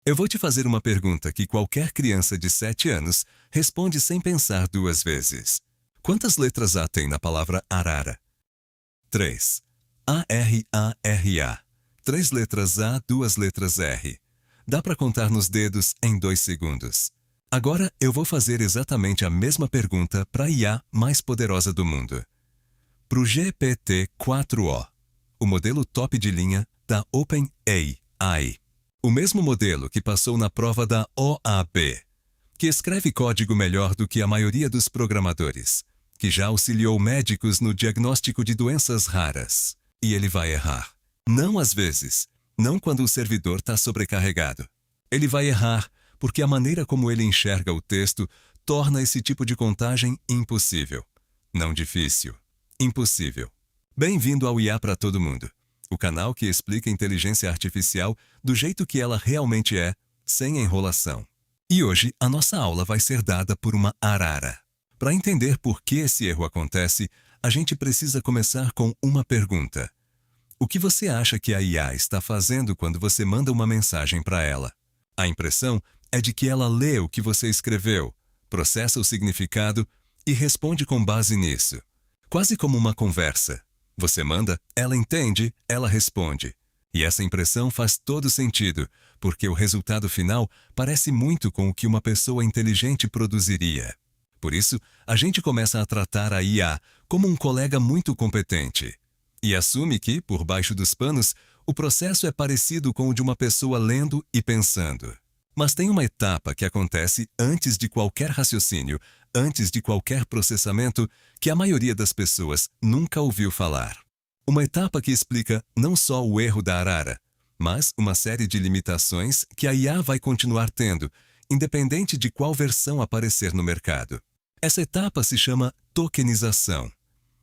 Eu vou te fazer uma pergunta que qualquer criança de 7 anos responde sem pensar duas vezes. Quantas letras A tem na palavra arara? 3. A-R-A-R-A. 3 letras A, 2 letras R. Dá para contar nos dedos em 2 segundos. Agora eu vou fazer exatamente a mesma pergunta para a IA mais poderosa do mundo. Para o GPT-4o, o modelo top de linha da OpenAI. O mesmo modelo que passou na prova da OAB, que escreve código melhor do que a maioria dos programadores, que já auxiliou médicos no diagnóstico de doenças raras. E ele vai errar. Não às vezes, não quando o servidor está sobrecarregado. Ele vai errar porque a maneira como ele enxerga o texto torna esse tipo de contagem impossível. Não difícil, impossível. Bem-vindo ao IA para todo mundo, o canal que explica inteligência artificial do jeito que ela realmente é, sem enrolação. E hoje a nossa aula vai ser dada por uma arara. Para entender por que esse erro acontece, a gente precisa começar com uma pergunta. O que você acha que a IA está fazendo quando você manda uma mensagem para ela? A impressão é de que ela lê o que você escreveu, processa o significado e responde com base nisso. Quase como uma conversa. Você manda, ela entende, ela responde. E essa impressão faz todo sentido, porque o resultado final parece muito com o que uma pessoa inteligente produziria. Por isso, a gente começa a tratar a IA como um colega muito competente. E assume que, por baixo dos panos, o processo é parecido com o de uma pessoa lendo e pensando. Mas tem uma etapa que acontece antes de qualquer raciocínio, antes de qualquer processamento, que a maioria das pessoas nunca ouviu falar. Uma etapa que explica não só o erro da arara, mas uma série de limitações que a IA vai continuar tendo, independente de qual versão aparecer no mercado. Essa etapa se chama tokenização.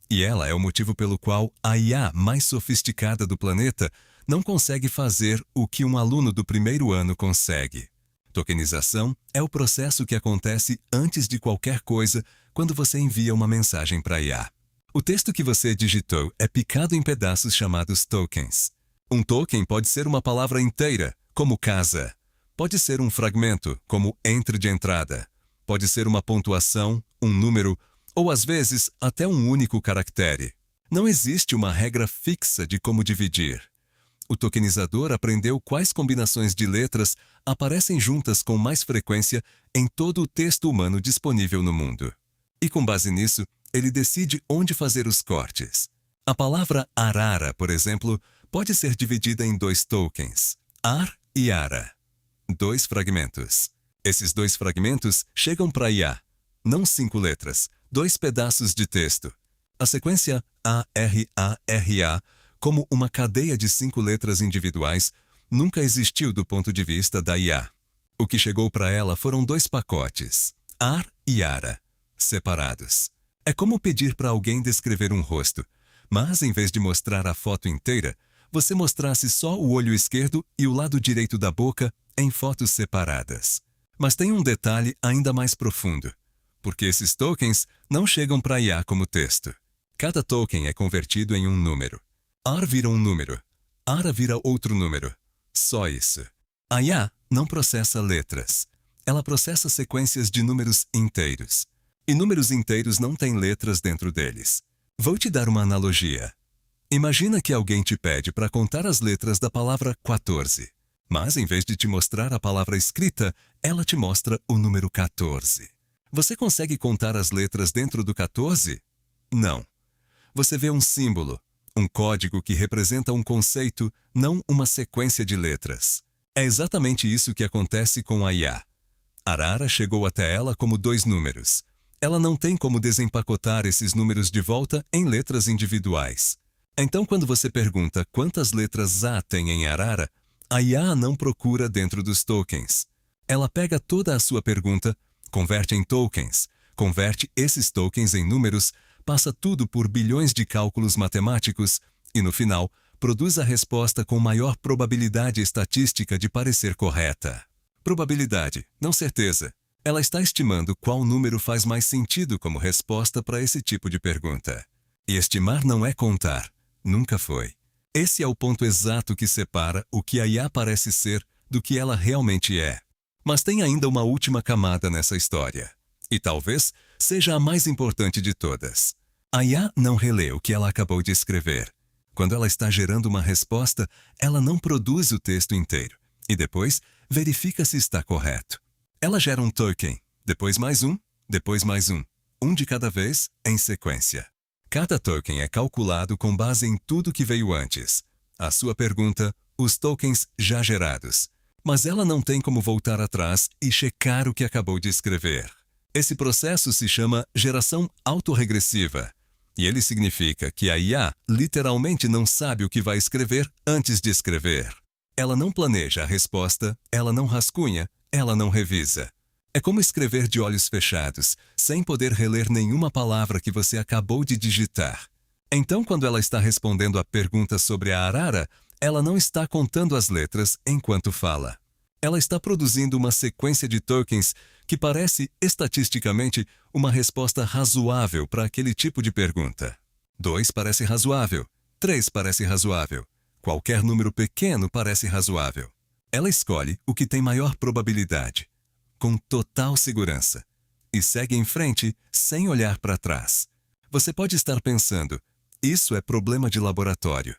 E ela é o motivo pelo qual a IA mais sofisticada do planeta não consegue fazer o que um aluno do primeiro ano consegue. Tokenização é o processo que acontece antes de qualquer coisa quando você envia uma mensagem para a IA. O texto que você digitou é picado em pedaços chamados tokens. Um token pode ser uma palavra inteira, como casa. Pode ser um fragmento, como entre de entrada. Pode ser uma pontuação, um número, ou às vezes até um único caractere. Não existe uma regra fixa de como dividir. O tokenizador aprendeu quais combinações de letras aparecem juntas com mais frequência em todo o texto humano disponível no mundo. E com base nisso, ele decide onde fazer os cortes. A palavra arara, por exemplo, pode ser dividida em 2 tokens, ar e ara. 2 fragmentos. Esses 2 fragmentos chegam para IA, não 5 letras, 2 pedaços de texto. A sequência A-R-A-R-A, como uma cadeia de 5 letras individuais, nunca existiu do ponto de vista da IA. O que chegou para ela foram 2 pacotes, ar e ara, separados. É como pedir para alguém descrever um rosto, mas em vez de mostrar a foto inteira, você mostrasse só o olho esquerdo e o lado direito da boca em fotos separadas. Mas tem um detalhe ainda mais profundo, porque esses tokens não chegam para a IA como texto. Cada token é convertido em um número. Ar vira um número, ara vira outro número. Só isso. A IA não processa letras. Ela processa sequências de números inteiros. E números inteiros não têm letras dentro deles. Vou te dar uma analogia. Imagina que alguém te pede para contar as letras da palavra 14. Mas em vez de te mostrar a palavra escrita, ela te mostra o número 14. Você consegue contar as letras dentro do 14? Não. Você vê um símbolo, um código que representa um conceito, não uma sequência de letras. É exatamente isso que acontece com a IA. Arara chegou até ela como 2 números. Ela não tem como desempacotar esses números de volta em letras individuais. Então, quando você pergunta quantas letras A tem em arara, a IA não procura dentro dos tokens. Ela pega toda a sua pergunta, converte em tokens, converte esses tokens em números, passa tudo por bilhões de cálculos matemáticos e, no final, produz a resposta com maior probabilidade estatística de parecer correta. Probabilidade, não certeza. Ela está estimando qual número faz mais sentido como resposta para esse tipo de pergunta. E estimar não é contar. Nunca foi. Esse é o ponto exato que separa o que a IA parece ser do que ela realmente é. Mas tem ainda uma última camada nessa história. E talvez seja a mais importante de todas. A IA não relê o que ela acabou de escrever. Quando ela está gerando uma resposta, ela não produz o texto inteiro. E depois, verifica se está correto. Ela gera um token, depois mais um, depois mais um de cada vez, em sequência. Cada token é calculado com base em tudo que veio antes. A sua pergunta, os tokens já gerados. Mas ela não tem como voltar atrás e checar o que acabou de escrever. Esse processo se chama geração autorregressiva. E ele significa que a IA literalmente não sabe o que vai escrever antes de escrever. Ela não planeja a resposta, ela não rascunha, ela não revisa. É como escrever de olhos fechados, sem poder reler nenhuma palavra que você acabou de digitar. Então, quando ela está respondendo a pergunta sobre a arara, ela não está contando as letras enquanto fala. Ela está produzindo uma sequência de tokens que parece, estatisticamente, uma resposta razoável para aquele tipo de pergunta. 2 parece razoável, 3 parece razoável. Qualquer número pequeno parece razoável. Ela escolhe o que tem maior probabilidade, com total segurança, e segue em frente sem olhar para trás. Você pode estar pensando, isso é problema de laboratório.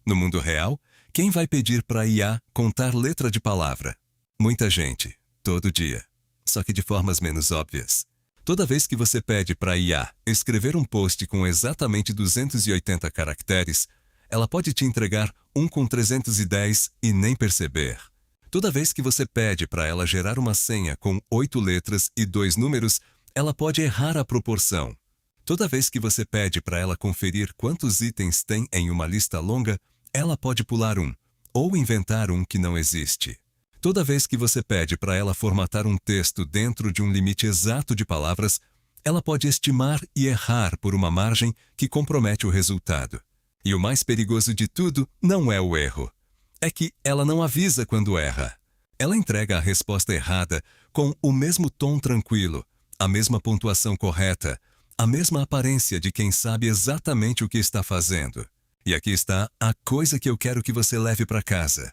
No mundo real, quem vai pedir para a IA contar letra de palavra? Muita gente, todo dia. Só que de formas menos óbvias. Toda vez que você pede para a IA escrever um post com exatamente 280 caracteres, ela pode te entregar um com 310 e nem perceber. Toda vez que você pede para ela gerar uma senha com 8 letras e 2 números, ela pode errar a proporção. Toda vez que você pede para ela conferir quantos itens tem em uma lista longa, ela pode pular um, ou inventar um que não existe. Toda vez que você pede para ela formatar um texto dentro de um limite exato de palavras, ela pode estimar e errar por uma margem que compromete o resultado. E o mais perigoso de tudo não é o erro. É que ela não avisa quando erra. Ela entrega a resposta errada com o mesmo tom tranquilo, a mesma pontuação correta, a mesma aparência de quem sabe exatamente o que está fazendo. E aqui está a coisa que eu quero que você leve para casa.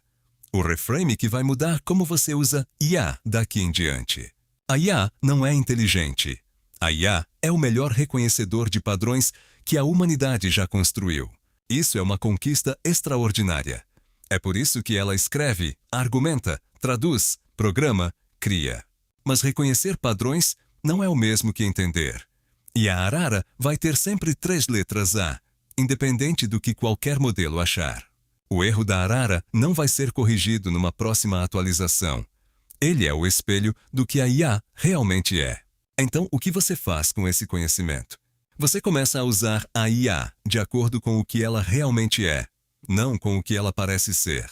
O reframe que vai mudar como você usa IA daqui em diante. A IA não é inteligente. A IA é o melhor reconhecedor de padrões que a humanidade já construiu. Isso é uma conquista extraordinária. É por isso que ela escreve, argumenta, traduz, programa, cria. Mas reconhecer padrões não é o mesmo que entender. E a arara vai ter sempre 3 letras A, independente do que qualquer modelo achar. O erro da arara não vai ser corrigido numa próxima atualização. Ele é o espelho do que a IA realmente é. Então, o que você faz com esse conhecimento? Você começa a usar a IA de acordo com o que ela realmente é, não com o que ela parece ser.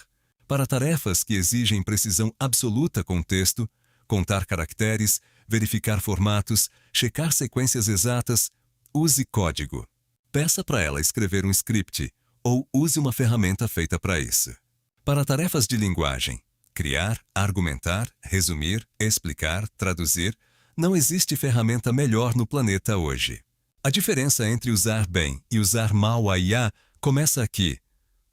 Para tarefas que exigem precisão absoluta com texto, contar caracteres, verificar formatos, checar sequências exatas, use código. Peça para ela escrever um script, ou use uma ferramenta feita para isso. Para tarefas de linguagem, criar, argumentar, resumir, explicar, traduzir, não existe ferramenta melhor no planeta hoje. A diferença entre usar bem e usar mal a IA começa aqui.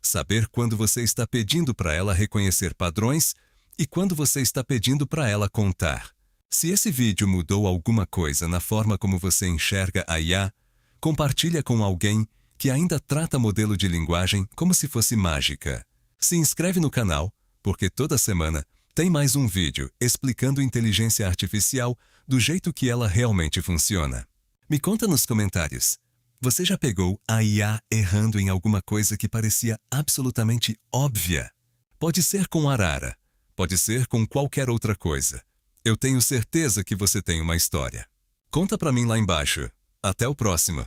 Saber quando você está pedindo para ela reconhecer padrões e quando você está pedindo para ela contar. Se esse vídeo mudou alguma coisa na forma como você enxerga a IA, compartilha com alguém que ainda trata modelo de linguagem como se fosse mágica. Se inscreve no canal, porque toda semana tem mais um vídeo explicando inteligência artificial do jeito que ela realmente funciona. Me conta nos comentários. Você já pegou a IA errando em alguma coisa que parecia absolutamente óbvia? Pode ser com arara, pode ser com qualquer outra coisa. Eu tenho certeza que você tem uma história. Conta pra mim lá embaixo. Até o próximo.